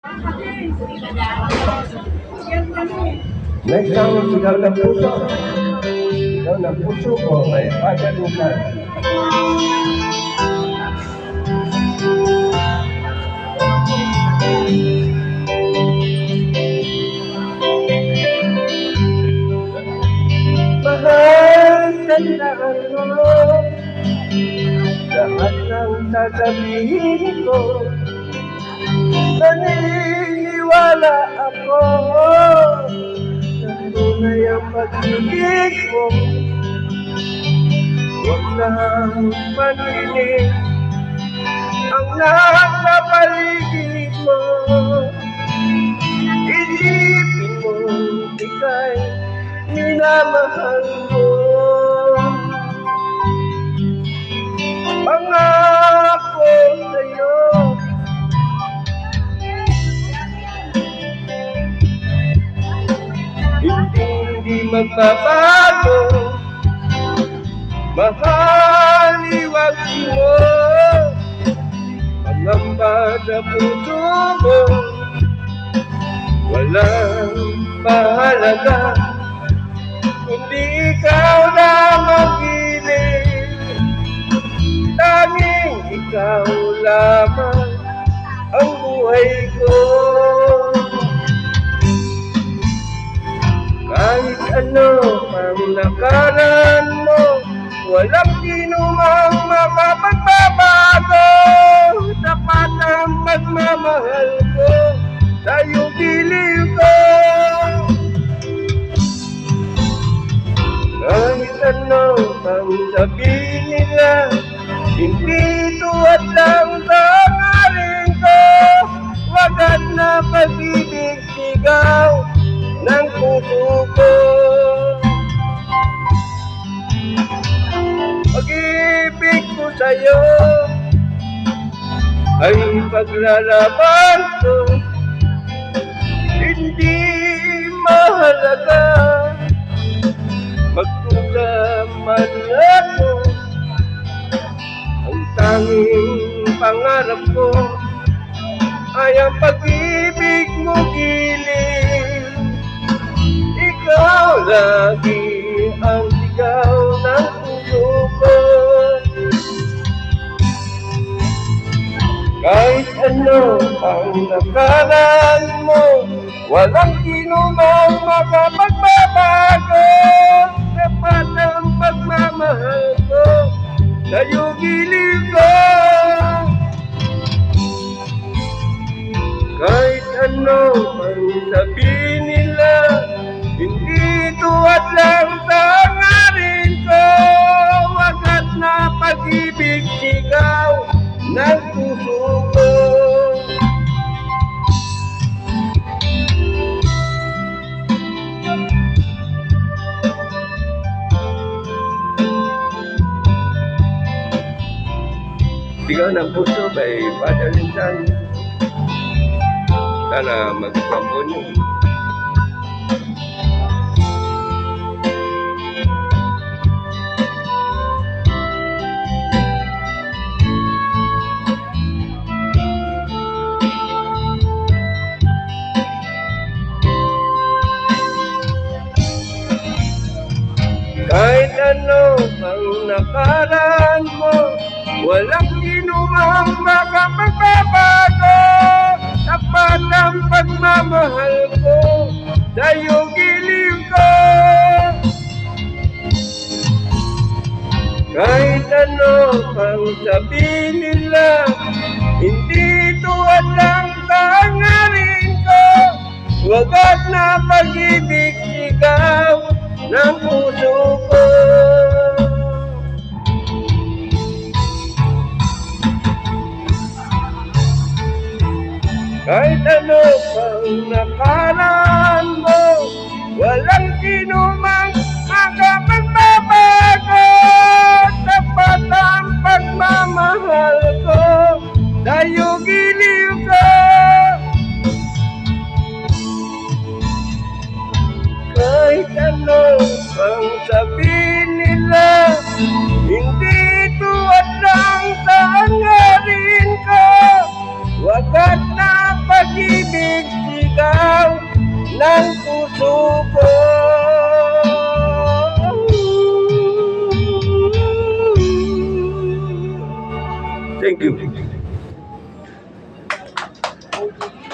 Next ang sigaw ng puso. Sigaw ng puso ko ay pagalukan. Mahal, tandaan mo lahat ng sasabihin ko. Naniniwala ako na tunay ang pag-ibig mo. Huwag nang paninig ang nasa paligid mo. Isipin mo, ika'y minamahal mo. Pangako sa'yo, hindi magbabago. Mahal, iwag mo pangamba sa puso mo. Walang mahalaga kundi ikaw na mag-ilig. Tanging ikaw lamang ang buhay ko. Kahit ano ang lakaran mo, walang sinumang makapagbabago. Tapat ang pagmamahal ko sa'yo, giliw ko. Kahit ano ang sabihin nila, hindi tuwad lang sa hangarin ko. Wagat na pag-ibig, sigaw ng puso ko. Pag-ibig ko sa'yo ay paglalaban ko. Hindi mahalaga magduda man ako. Ang tanging pangarap ko ay ang pag-ibig mo, giliw. Ikaw lagi ang sigaw ng puso ko. Kahit ano ang lakaran mo, walang sinumang makapagbabago. Dapat ang pagmamahal ko sa'yo, giliw ko. Kahit ano ang sabihin nila, hindi tuwad lang sa hangarin ko. Wagat na pag-ibig, sigaw ng puso ko. Sigaw ng puso by Father Linsan. Sana mag-sampon yun. Kahit ano ang nakaraan mo, walang sinumang makapagbabago. Tapat ang pagmamahal ko sa'yo, giliw ko. Kahit ano pang sabihin nila, hindi tuwad lang sa hangarin ko. Wagat na pag-ibig, sigaw ng puso ko. Kahit ano pang nakaraan mo, walang sinumang makapagbabago. Tapat ang pagmamahal ko sa'yo, giliw ko. Kahit ano pang sabihin nila, hindi tuwad lang sa hangarin ko. Wagat na pag-ibig, ng puso ko. Thank you.